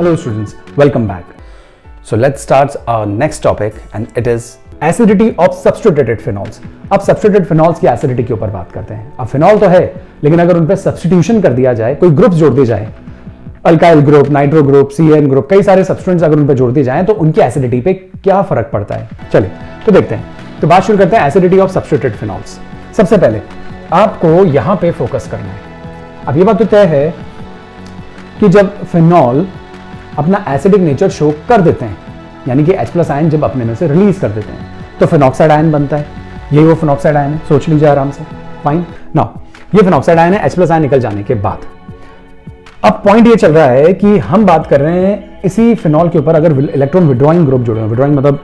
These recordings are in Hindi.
Hello students, welcome back. So let's start our next topic and it is acidity of substituted phenols. अब substituted phenols की acidity के ऊपर बात करते हैं. अब phenol तो है, लेकिन अगर उन पे substitution कर दिया जाए, कोई ग्रुप्स जोड़ दिए जाए, alkyl group, nitro group, CN group, कई सारे सब्सटेंट्स अगर उन पे जोड़ दिए जाएं तो उनकी एसिडिटी पे क्या फर्क पड़ता है. चलिए तो देखते हैं. तो बात शुरू करते हैं एसिडिटी ऑफ सब्स्टिट्यूटेड फिनॉल्स. सबसे पहले आपको यहां पे फोकस करना है. अब ये बात तो तय है कि जब फिनॉल अपना एसिडिक नेचर शो कर देते हैं, यानी कि H+ आयन जब अपने में से रिलीज कर देते हैं, तो फिनॉक्साइड आयन बनता है. ये वो फिनॉक्साइड आयन है, सोच लीजिए आराम से. फाइन. नाउ ये फिनॉक्साइड आयन है H+ आयन निकल जाने के बाद. अब पॉइंट ये चल रहा है कि हम बात कर रहे हैं इसी फिनॉल के ऊपर अगर इलेक्ट्रॉन विड्रॉइंग ग्रुप जुड़े हो, विड्रॉइंग मतलब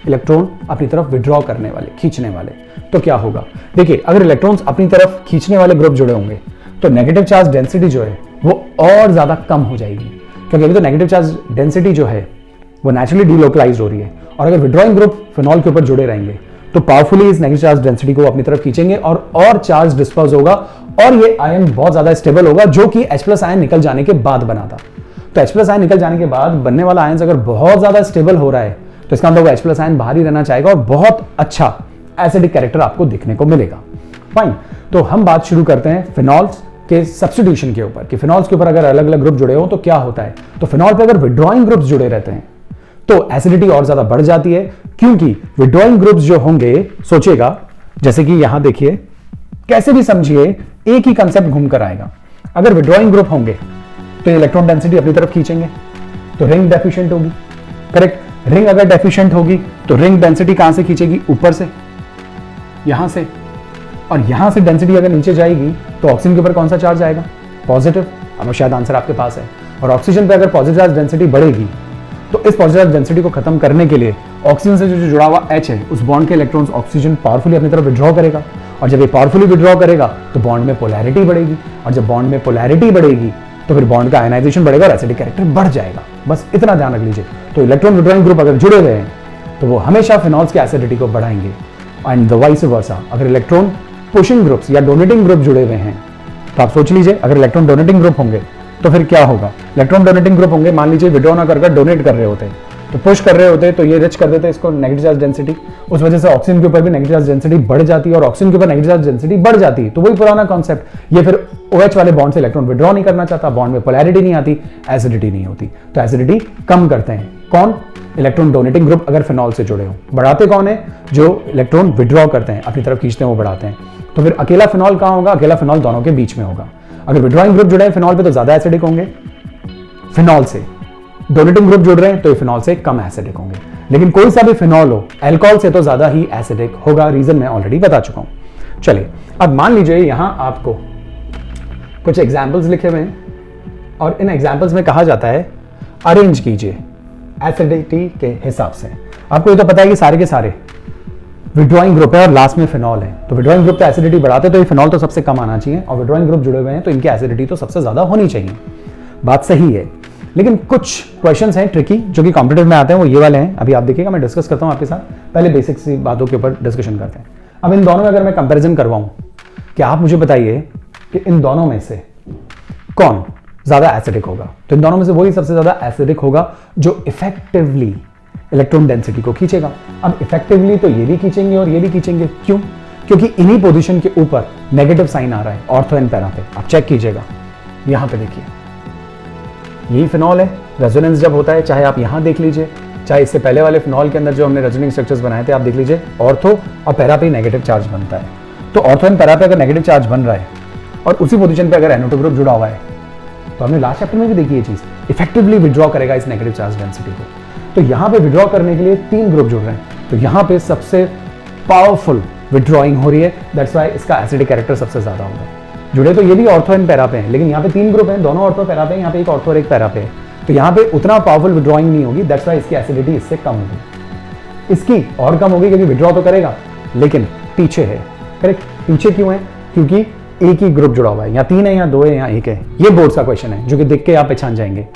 इलेक्ट्रॉन अपनी तरफ विड्रॉ करने वाले, खींचने वाले, तो क्या होगा. देखिए अगर इलेक्ट्रॉन्स अपनी तरफ खींचने वाले ग्रुप जुड़े होंगे तो नेगेटिव चार्ज डेंसिटी जो है वो और ज्यादा कम हो जाएगी, क्योंकि अभी तो नेगेटिव चार्ज डेंसिटी जो है वो नेचुरली डीलोकलाइज हो रही है. और अगर विड्रॉइंग ग्रुप फिनॉल के ऊपर जुड़े रहेंगे तो पावरफुली इस नेगेटिव चार्ज डेंसिटी को अपनी तरफ खींचेंगे और चार्ज डिस्पर्स होगा और ये आयन बहुत ज्यादा स्टेबल होगा, जो कि H+ आयन निकल जाने के बाद बना था. तो H+ आयन निकल जाने के बाद बनने वाला आयन अगर बहुत ज्यादा स्टेबल हो रहा है तो इसका मतलब H+ आयन बाहर ही रहना चाहेगा और बहुत अच्छा एसिडिक कैरेक्टर आपको दिखने को मिलेगा. फाइन. तो हम बात शुरू करते हैं फिनॉल्स के सब्स्टिट्यूशन के ऊपर कि फिनॉल्स के ऊपर अगर अलग अलग ग्रुप जुड़े हो तो क्या होता है. तो फिनॉल पे अगर विड्रॉइंग ग्रुप्स जुड़े रहते हैं तो एसिडिटी और ज्यादा बढ़ जाती है, क्योंकि विड्रॉइंग ग्रुप्स जो होंगे, सोचिएगा जैसे कि यहां देखिए, कैसे भी समझिए एक ही कंसेप्ट घूमकर आएगा. अगर विड्रॉइंग ग्रुप होंगे तो इलेक्ट्रॉन डेंसिटी अपनी तरफ खींचेंगे तो रिंग डेफिशिएंट होगी. करेक्ट. रिंग अगर डेफिशिएंट होगी तो रिंग डेंसिटी कहां से खींचेगी, ऊपर से, यहां से. और यहां से डेंसिटी अगर नीचे जाएगी तो ऑक्सीजन के ऊपर कौन सा चार्ज आएगा, पॉजिटिव. अब शायद आंसर आपके पास है. और ऑक्सीजन पे अगर पॉजिटिव चार्ज डेंसिटी बढ़ेगी तो इस पॉजिटिव चार्ज डेंसिटी को खत्म करने के लिए ऑक्सीजन से जो जुड़ा हुआ H है, उस बॉन्ड के इलेक्ट्रॉन्स ऑक्सीजन पावरफुली अपनी तरफ विड्रॉ करेगा. और जब ये पावरफुली विड्रॉ करेगा तो बॉन्ड में पोलैरिटी बढ़ेगी. और जब बॉन्ड में पोलैरिटी बढ़ेगी तो फिर बॉन्ड का आयनाइजेशन बढ़ेगा और एसिडिक कैरेक्टर बढ़ जाएगा. बस इतना ध्यान रख लीजिए. तो इलेक्ट्रॉन विड्रॉइंग ग्रुप अगर जुड़े हुए हैं तो वो हमेशा फिनॉल्स की एसिडिटी को बढ़ाएंगे. एंड द वाइस वर्सा, अगर इलेक्ट्रॉन पुशिंग ग्रुप्स या डोनेटिंग ग्रुप जुड़े हुए हैं तो आप सोच लीजिए अगर इलेक्ट्रॉन डोनेटिंग ग्रुप होंगे तो फिर क्या होगा. इलेक्ट्रॉन डोनेटिंग ग्रुप होंगे, मान लीजिए विड्रॉ ना कर डोनेट कर रहे होते, तो पुश कर रहे होते तो ये रिच कर देते इसको नेगेटिव चार्ज डेंसिटी. उस वजह से ऑक्सीजन के ऊपर भी नेगेटिव चार्ज डेंसिटी बढ़ जाती है और ऑक्सीजन के ऊपर नेगेटिव चार्ज डेंसिटी बढ़ जाती है. तो वही पुराना कॉन्सेप्ट, ये फिर OH वाले बॉन्ड से इलेक्ट्रॉन विड्रॉ नहीं करना चाहता, बॉन्ड में पोलैरिटी नहीं आती, एसिडिटी नहीं होती. तो एसिडिटी कम करते हैं कौन, इलेक्ट्रॉन डोनेटिंग ग्रुप अगर फिनॉल से जुड़े हो. बढ़ाते कौन है, जो इलेक्ट्रॉन विड्रॉ करते हैं, अपनी तरफ खींचते हैं, वो बढ़ाते हैं. तो फिर अकेला फिनॉल कहां होगा, अकेला फिनॉल दोनों के बीच में होगा. अगर विड्रॉइंग ग्रुप जुड़े हैं फिनॉल पे तो ज्यादा एसिडिक होंगे फिनॉल से, डोनेटिंग ग्रुप जुड़ रहे हैं तो ये फिनॉल से कम एसिडिक होंगे. लेकिन कोई सा भी फिनॉल हो, अल्कोहल से तो ज्यादा ही एसिडिक होगा. रीजन मैं ऑलरेडी बता चुका हूं. चलिए अब मान लीजिए यहां आपको कुछ एग्जांपल्स लिखे हुए हैं और इन एग्जांपल्स में कहा जाता है अरेंज कीजिए एसिडिटी के हिसाब से. आपको ये तो पता है कि सारे के सारे विड्रॉइंग ग्रुप है और लास्ट में फिनॉल है. तो विड्रॉइंग ग्रुप पे एसिडिटी बढ़ाते तो ये फिनॉल तो सबसे कम आना चाहिए और विड्रॉइंग ग्रुप जुड़े हुए हैं तो इनकी एसिडिटी तो सबसे ज्यादा होनी चाहिए. बात सही है. लेकिन कुछ क्वेश्चंस हैं ट्रिकी जो कि कॉम्पिटिटिव में आते हैं, वो ये वाले हैं. अभी आप देखिएगा, मैं डिस्कस करता हूं आपके साथ. पहले बेसिक सी बातों के ऊपर डिस्कशन करते हैं. अब इन दोनों में अगर मैं कंपैरिजन करवाऊं कि आप मुझे बताइए कि इन दोनों में से कौन ज्यादा एसिडिक होगा, तो इन दोनों में से वही सबसे ज्यादा एसिडिक होगा जो इफेक्टिवली इलेक्ट्रॉन डेंसिटी को खींचेगा. अब इफेक्टिवली तो ये भी खींचेंगे और ये भी खींचेंगे. क्यों? क्योंकि इन्हीं पोजीशन के ऊपर नेगेटिव साइन आ रहा है ऑर्थो एंड पैरा पे. आप चेक कीजिएगा, यहां पे देखिए, यही फिनॉल है. रेजोनेंस जब होता है, चाहे आप यहां देख लीजिए, चाहे इससे पहले वाले फिनॉल के अंदर जो हमने रेजोनेंस स्ट्रक्चर्स बनाए थे, आप देख लीजिए, ऑर्थो और पैरा पे नेगेटिव चार्ज बनता है. तो ऑर्थो एंड पैरा पे अगर नेगेटिव चार्ज बन रहा है और उसी पोजीशन पे अगर NO2 ग्रुप जुड़ा हुआ है, तो हमने लास्ट चैप्टर में भी देखी ये चीज, इफेक्टिवली विड्रॉ करेगा इस नेगेटिव चार्ज डेंसिटी को. तो यहां पे विड्रॉ करने के लिए 3 ग्रुप जुड़ रहे हैं, तो यहां पे सबसे पावरफुल विड्रॉइंग हो रही है. दैट्स व्हाई इसका एसिडिक कैरेक्टर सबसे ज्यादा होगा. जुड़े तो ये भी ऑर्थो एंड पैरा पे हैं, लेकिन यहाँ पे 3 ग्रुप हैं, दोनों ऑर्थो पैरा पे हैं, यहाँ पे एक ऑर्थो और एक पैरा पे है. तो यहाँ पे उतना पावरफुल विड्रॉइंग नहीं होगी. दैट्स व्हाई इसकी एसिडिटी इससे कम होगी. इसकी और कम होगी क्योंकि विड्रॉ तो करेगा लेकिन पीछे है. करेक्ट. पीछे क्यों है? क्योंकि एक ही ग्रुप जुड़ा हुआ है. यहाँ 3 है, यहाँ 2 है, यहाँ 1 है. ये बोर्ड का क्वेश्चन है जो कि देख के आप पहचान जाएंगे.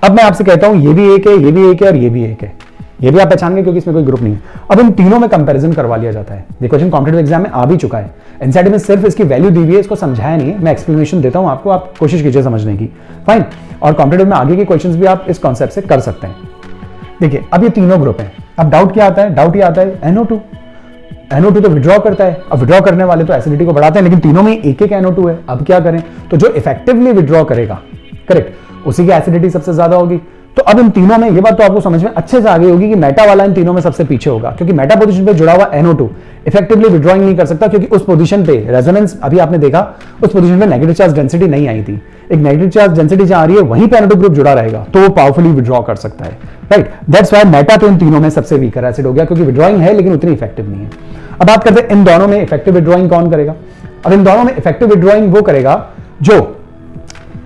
अब मैं आपसे कहता हूं ये भी 1 है, ये भी 1 है और ये भी 1 है. ये भी आप पहचान गए क्योंकि इसमें कोई ग्रुप नहीं है। अब इन तीनों में कंपैरिजन करवा लिया जाता है। ये क्वेश्चन कॉम्पिटिटिव एग्जाम में आ भी चुका है, एनसीईआरटी में सिर्फ इसकी वैल्यू दी हुई है, इसको समझाया नहीं है, मैं एक्सप्लेनेशन देता हूं आपको, आप कोशिश कीजिए समझने की, फाइन। और कॉम्पिटिटिव में आगे के क्वेश्चंस भी आप इस कॉन्सेप्ट से कर सकते हैं। देखिए अब ये तीनों ग्रुप हैं, अब डाउट क्या आता है, डाउट ये आता है NO2 तो विड्रॉ करता है, अब विड्रॉ करने वाले तो एसिडिटी को बढ़ाते हैं, लेकिन तीनों में एक एक NO2 है, अब क्या करें, तो जो इफेक्टिवली विड्रॉ करेगा, करेक्ट, उसी की एसिडिटी सबसे ज्यादा होगी। तो अब इन तीनों में ये बात तो आपको समझ में अच्छे से आ गई होगी कि मेटा वाला इन तीनों में सबसे पीछे होगा, क्योंकि मेटा पोजीशन पे जुड़ा हुआ NO2 इफेक्टिवली विड्रॉइंग नहीं कर सकता, क्योंकि उस पोजीशन पे रेजोनेंस, अभी आपने देखा उस पोजीशन पे नेगेटिव चार्ज डेंसिटी नहीं आई थी, एक नेगेटिव चार्ज डेंसिटी जहां आ रही है वहीं पे NO2 ग्रुप जुड़ा रहेगा, तो वो पावरफुली विड्रॉ कर सकता है, राइट। दैट्स व्हाई मेटा तो इन तीनों में सबसे वीकर एसिड हो गया, क्योंकि विड्रॉइंग है लेकिन उतनी इफेक्टिव नहीं है। अब बात करते हैं इन दोनों में इफेक्टिव विड्रॉइंग कौन करेगा। अब इन दोनों में इफेक्टिव विड्रॉइंग वो करेगा जो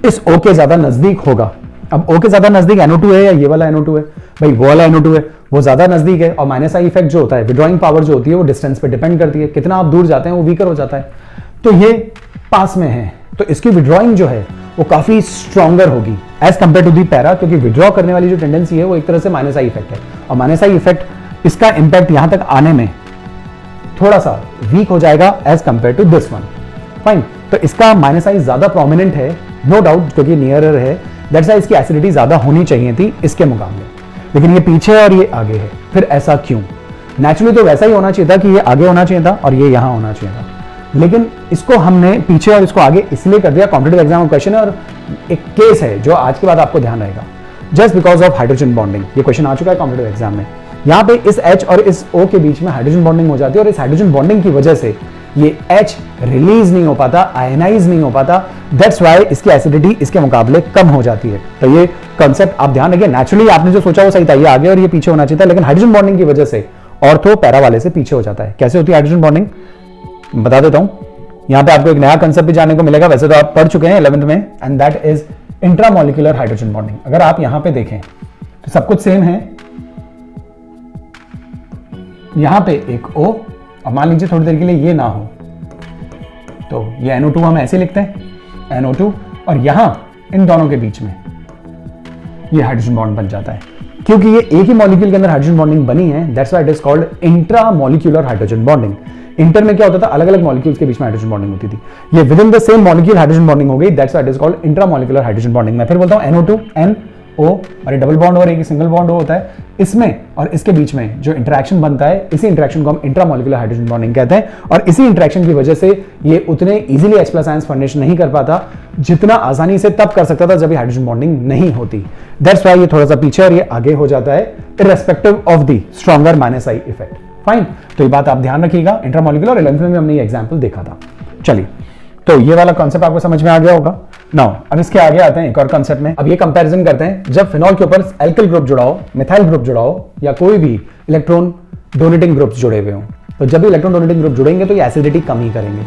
इस O के ज्यादा नजदीक होगा। अब O के ज्यादा नजदीक NO2 है या ये वाला NO2 है, भाई वो वाला NO2 है, वो ज्यादा नजदीक है, और माइनस आई इफेक्ट जो होता है, विड्रॉइंग पावर जो होती है वो डिस्टेंस पे डिपेंड करती है, कितना आप दूर जाते हैं वो वीकर हो जाता है। तो ये पास में है, तो इसकी विड्रॉइंग जो है वो काफी स्ट्रॉन्गर होगी as compare to the para, क्योंकि विड्रॉ करने वाली जो टेंडेंसी है वो एक तरह से माइनस आई इफेक्ट है, और माइनस आई इफेक्ट इसका इंपैक्ट यहां तक आने में थोड़ा सा वीक हो जाएगा as compare to this one, fine. तो इसका माइनस आई ज्यादा प्रोमिनेंट है, नो डाउट, क्योंकि नियरर है, दैट्स व्हाई इसकी एसिडिटी ज्यादा होनी चाहिए थी इसके मुकाबले, लेकिन ये पीछे और ये आगे है। फिर ऐसा क्यों? नेचुरली तो वैसा ही होना चाहिए था कि ये आगे होना चाहिए था और ये यहां होना चाहिए था, लेकिन इसको हमने पीछे और इसको आगे इसलिए कर दिया, कॉम्पिटिटिव एग्जाम का क्वेश्चन है और एक केस है जो आज के बाद आपको ध्यान रहेगा, just because of hydrogen bonding. ये क्वेश्चन आ चुका है कॉम्पिटिटिव एग्जाम में, यहाँ पे इस H और इस O के बीच में हाइड्रोजन बॉन्डिंग हो जाती है, और इस हाइड्रोजन बॉन्डिंग की वजह से ये H रिलीज नहीं हो पाता, आयनाइज नहीं हो पाता, दैट्स व्हाई इसकी एसिडिटी इसके मुकाबले कम हो जाती है। तो ये कॉन्सेप्ट आप ध्यान रखिए, नेचुरली आपने जो सोचा वो सही था, ये आगे और ये पीछे होना चाहिए था, लेकिन हाइड्रोजन बॉन्डिंग की वजह से ऑर्थो पैरा वाले से पीछे हो जाता है। कैसे होती है हाइड्रोजन बॉन्डिंग, बता देता हूं। यहां पे आपको एक नया कंसेप्ट भी जानने को मिलेगा, वैसे तो आप पढ़ चुके हैं 11th में, and that is intramolecular hydrogen bonding. अगर आप यहां पे देखें तो सब कुछ सेम है, यहां पे एक O, और मान लीजिए थोड़ी देर के लिए ये ना हो, तो ये NO2 हम ऐसे लिखते हैं NO2, और यहां इन दोनों के बीच में ये हाइड्रोजन बॉन्ड बन जाता है, क्योंकि ये एक ही मॉलिक्यूल के अंदर हाइड्रोजन बॉन्डिंग बनी है, that's why it is called intramolecular hydrogen bonding. Inter में क्या होता था, अलग अलग मॉलिक्यूल्स के बीच में हाइड्रोजन बॉन्डिंग होती थी, ये with in the same molecule hydrogen bonding हो गई, that's why it is called intramolecular hydrogen bonding. मैं फिर बोलता हूं NO2 NO, और ये डबल बॉन्ड और एक सिंगल बॉन्ड होता है, इसमें और इसके बीच में जो इंटरेक्शन बनता है, इसी इंटरेक्शन को हम इंट्रामोलिकुलर हाइड्रोजन बॉन्डिंग कहते हैं, और इसी इंटरेक्शन की वजह से ये उतने इजीली H+ आयंस फॉर्मेशन नहीं कर पाता जितना आसानी से तब कर सकता था जब ये हाइड्रोजन बॉन्डिंग नहीं होती। दैट्स व्हाई ये थोड़ा सा पीछे और ये आगे हो जाता है, irrespective of the stronger minus I effect, fine. तो ये बात आप ध्यान रखिएगा, इंट्रामोलिकुलर 11th में हमने ये एग्जांपल देखा था। चलिए, तो ये वाला कॉन्सेप्ट आपको समझ में आ गया होगा। नाउ अब इसके आगे आते हैं एक और कॉन्सेप्ट में। अब ये कंपैरिजन करते हैं, जब फिनॉल के ऊपर एल्किल ग्रुप जुड़ा हो, मिथाइल ग्रुप जुड़ा हो, या कोई भी इलेक्ट्रॉन डोनेटिंग ग्रुप्स जुड़े हुए हो, तो जब भी इलेक्ट्रॉन डोनेटिंग ग्रुप जुड़ेंगे तो ये एसिडिटी कम ही करेंगे,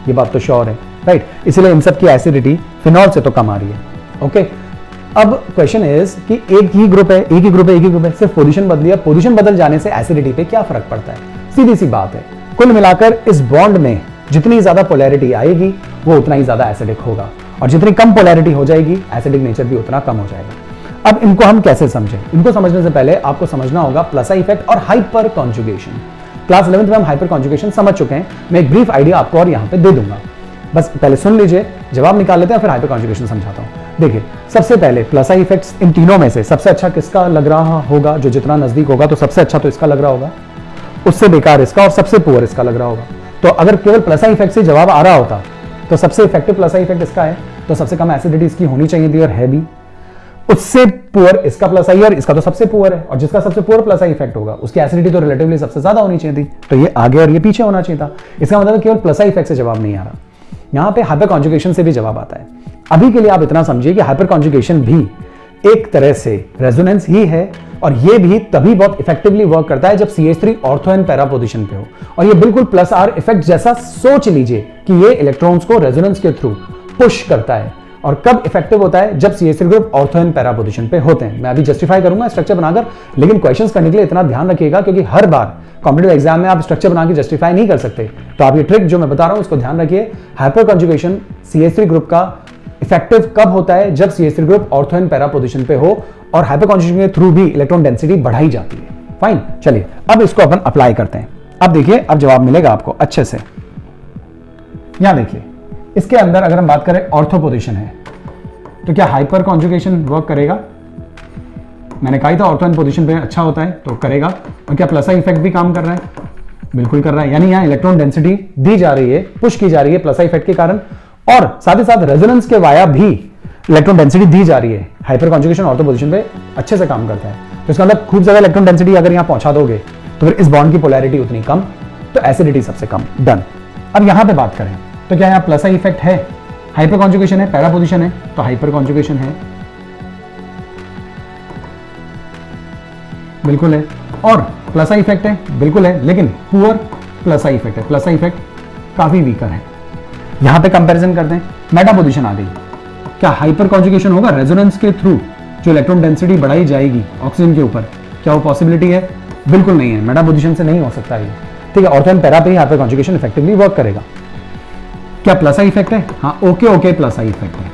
ये बात तो श्योर है, राइट। इसलिए इन सब की एसिडिटी फिनॉल से तो कम आ रही है, ओके। अब क्वेश्चन इज कि एक ही ग्रुप है, सिर्फ पोजीशन बदली है, पोजीशन बदल जाने से एसिडिटी पे क्या फर्क पड़ता है? सीधी सी बात है, कुल मिलाकर इस बॉन्ड में जितनी ज्यादा पोलैरिटी आएगी वो उतना ही ज्यादा एसिडिक होगा, और जितनी कम पोलैरिटी हो जाएगी एसिडिक नेचर भी उतना कम हो जाएगा। अब इनको हम कैसे समझें? इनको समझने से पहले आपको समझना होगा प्लस आई इफेक्ट और हाइपर कॉन्जुगेशन। क्लास 11th में हम हाइपर कॉन्जुगेशन समझ चुके हैं, मैं एक ब्रीफ आइडिया आपको और यहां पे दे दूंगा, बस पहले सुन लीजिए, जवाब निकाल लेते हैं, फिर हाइपर कॉन्जुगेशन समझाता हूं। देखिए, सबसे पहले प्लस आई इफेक्ट्स इन तीनों में से सबसे अच्छा किसका लग रहा होगा? जो जितना नजदीक होगा, तो सबसे अच्छा तो इसका लग रहा होगा, उससे बेकार इसका, और सबसे पुअर इसका लग रहा होगा। तो अगर केवल प्लस आई इफेक्ट से जवाब आ रहा होता तो सबसे इफेक्टिव प्लस आई इफेक्ट इसका है, तो सबसे कम एसिडिटी इसकी होनी चाहिए थी और है भी। उससे पुअर इसका प्लस आई, और इसका तो सबसे पुअर है, और जिसका सबसे पुअर प्लस आई इफेक्ट होगा उसकी एसिडिटी तो रिलेटिवली सबसे ज्यादा होनी चाहिए थी, तो ये आगे और ये पीछे होना चाहिए था। इसका मतलब केवल प्लस आई इफेक्ट से जवाब नहीं आ रहा, यहां पे हाइपर कॉन्जुगेशन से भी जवाब आता है। अभी के लिए आप इतना समझिए कि हाइपर कॉन्जुगेशन भी एक तरह से रेजोनेंस ही है, और ये भी तभी बहुत इफेक्टिवली वर्क करता है जब CH3 ortho and para position पे हो, और ये बिल्कुल प्लस आर इफेक्ट जैसा सोच लीजिए कि ये इलेक्ट्रॉन्स को रेजोनेंस के थ्रू पुश करता है। और कब इफेक्टिव होता है? जब CH3 group ortho and para position पे होते हैं। मैं अभी जस्टिफाई करूंगा स्ट्रक्चर बनाकर, लेकिन क्वेश्चंस करने के लिए इतना ध्यान रखिएगा, क्योंकि हर बार कॉम्पिटिटिव एग्जाम में आप स्ट्रक्चर बना के जस्टिफाई नहीं कर सकते, तो आप ये ट्रिक जो मैं बता रहा हूं उसको ध्यान रखिए। हाइपर कॉन्जुगेशन CH3 ग्रुप का इफेक्टिव कब होता है? जब CH3 group ortho and para position पे हो, और हाइपर कॉन्जुगेशन के थ्रू भी इलेक्ट्रॉन डेंसिटी बढ़ाई जाती है, फाइन, चलिए अब इसको अपन अप्लाई करते हैं। अब देखिए, अब जवाब मिलेगा आपको अच्छे से। यहां देखिए, इसके अंदर अगर हम बात करें ऑर्थो पोजीशन है, तो क्या हाइपर कॉन्जुगेशन वर्क करेगा? मैंने कहा था ऑर्थो पोजीशन पे अच्छा होता है, तो करेगा। और क्या प्लस आई इफेक्ट भी काम कर रहा है? बिल्कुल कर रहा है। यानी यहां इलेक्ट्रॉन डेंसिटी दी जा रही है, पुश की जा रही है प्लस आई इफेक्ट के कारण, और साथ ही साथ रेजोनेंस के वाया भी इलेक्ट्रॉन डेंसिटी दी जा रही है। हाइपर कॉन्जुगेशन ऑर्थो पोजीशन पे अच्छे से काम करता है। तो इसका मतलब खूब ज्यादा इलेक्ट्रॉन डेंसिटी अगर यहां पहुंचा दोगे तो फिर इस बॉन्ड की पोलैरिटी उतनी कम, तो एसिडिटी सबसे कम। डन। अब यहां पे बात करें तो क्या यहां प्लस आई इफेक्ट है? हाइपर कॉन्जुगेशन है, पैरा पोजीशन है, तो हाइपर कॉन्जुगेशन है, बिल्कुल है। और प्लस आई इफेक्ट है, बिल्कुल है, लेकिन पुअर प्लस आई इफेक्ट है। प्लस आई इफेक्ट काफी वीकर है। यहां पे कंपैरिजन करते हैं, मेटा पोजीशन आ गई। क्या हाइपर कॉन्जुगेशन होगा? रेजोनेंस के थ्रू जो इलेक्ट्रॉन डेंसिटी बढ़ाई जाएगी ऑक्सीजन के ऊपर, क्या वो पॉसिबिलिटी है? बिल्कुल नहीं है, मेटा पोजीशन से नहीं हो सकता ये, ठीक है। ऑर्थो एंड पैरा पे ही हाइपर कॉन्जुगेशन इफेक्टिवली वर्क करेगा। क्या प्लस आई इफेक्ट है? हाँ, ओके प्लस आई इफेक्ट है।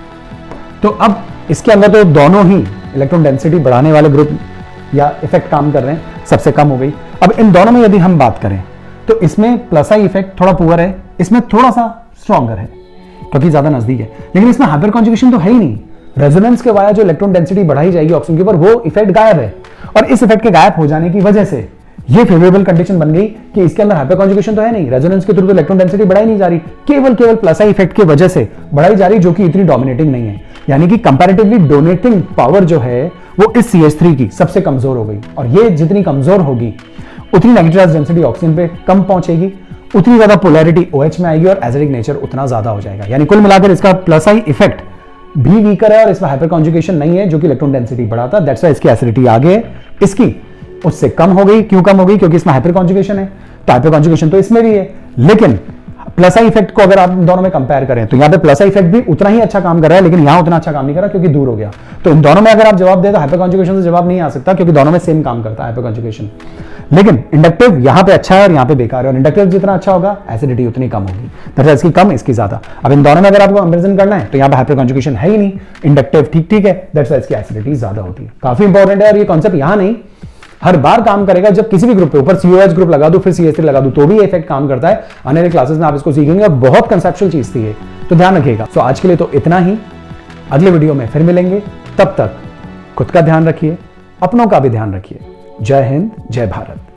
तो अब इसके अंदर तो दोनों ही इलेक्ट्रॉन डेंसिटी बढ़ाने वाले ग्रुप या इफेक्ट काम कर रहे हैं, सबसे कम हो गई। अब इन दोनों में यदि हम बात करें तो इसमें प्लस आई इफेक्ट थोड़ा पुअर है, इसमें थोड़ा सा स्ट्रॉन्गर है क्योंकि ज्यादा नजदीक है, लेकिन इसमें हाइपर कॉन्जुगेशन तो है ही नहीं। रेजोनेंस के वाया जो इलेक्ट्रॉन डेंसिटी बढ़ाई जाएगी ऑक्सीजन के ऊपर, वो इफेक्ट गायब है। और इस इफेक्ट के गायब हो जाने की वजह से ये फेवरेबल कंडीशन बन गई कि इसके अंदर हाइपर कॉन्जुगेशन तो है नहीं, रेजोनेंस के थ्रू इलेक्ट्रॉन डेंसिटी बढ़ाई नहीं जा रही, केवल प्लस आई इफेक्ट की वजह से बढ़ाई जा रही, जो कि इतनी डोमिनेटिंग नहीं है। यानी कि कंपैरेटिवली डोनेटिंग पावर जो है वो इस CH3 की सबसे कमजोर हो गई, और ये जितनी कमजोर होगी उतनी नेगेटिव चार्ज डेंसिटी ऑक्सीजन पे कम पहुंचेगी, उतनी ज्यादा पोलैरिटी OH में आएगी और एसिडिक नेचर उतना ज्यादा हो जाएगा। यानी कुल मिलाकर इसका प्लस आई इफेक्ट भी वीकर है और इसमें हाइपर कॉन्जुगेशन नहीं है जो कि इलेक्ट्रॉन डेंसिटी बढ़ाता है। दैट्स व्हाई इसकी एसिडिटी आगे है, इसकी उससे कम हो गई। क्यों कम हो गई? क्योंकि इसमें हाइपर कॉन्जुगेशन है, तो हाइपर कॉन्जुगेशन तो इसमें भी है, लेकिन प्लस आई इफेक्ट को अगर आप दोनों में कंपेयर करें तो यहां पे प्लस आई इफेक्ट भी उतना ही अच्छा काम कर रहा है, लेकिन यहां उतना अच्छा काम नहीं कर रहा क्योंकि दूर हो गया। तो इन दोनों में अगर आप जवाब दे तो हाइपर कॉन्जुगेशन से जवाब नहीं आ सकता, क्योंकि दोनों में सेम काम करता है हाइपर कॉन्जुगेशन। लेकिन इंडक्टिव यहां पे अच्छा है और यहां पे बेकार है, और इंडक्टिव जितना अच्छा होगा एसिडिटी उतनी कम होगी। दैट्स इसकी कम, इसकी ज्यादा। अब इन दोनों में अगर आपको कंपैरिजन करना है तो यहां पे हाइपर कॉन्जुगेशन है ही नहीं, इंडक्टिव ठीक है, दैट्स इसकी एसिडिटी ज्यादा होती है। काफी इंपॉर्टेंट है, और ये कॉन्सेप्ट यहां नहीं हर बार काम करेगा। जब किसी भी ग्रुप पे ऊपर COH ग्रुप लगा दो फिर CH3 लगा दो तो भी इफेक्ट काम करता है। आने वाली क्लासेस में आप इसको सीखेंगे, बहुत कंसेप्चुअल चीज थी ये, तो ध्यान रखिएगा। तो आज के लिए तो इतना ही, अगले वीडियो में फिर मिलेंगे। तब तक खुद का ध्यान रखिए, अपनों का भी ध्यान रखिए। जय हिंद, जय भारत।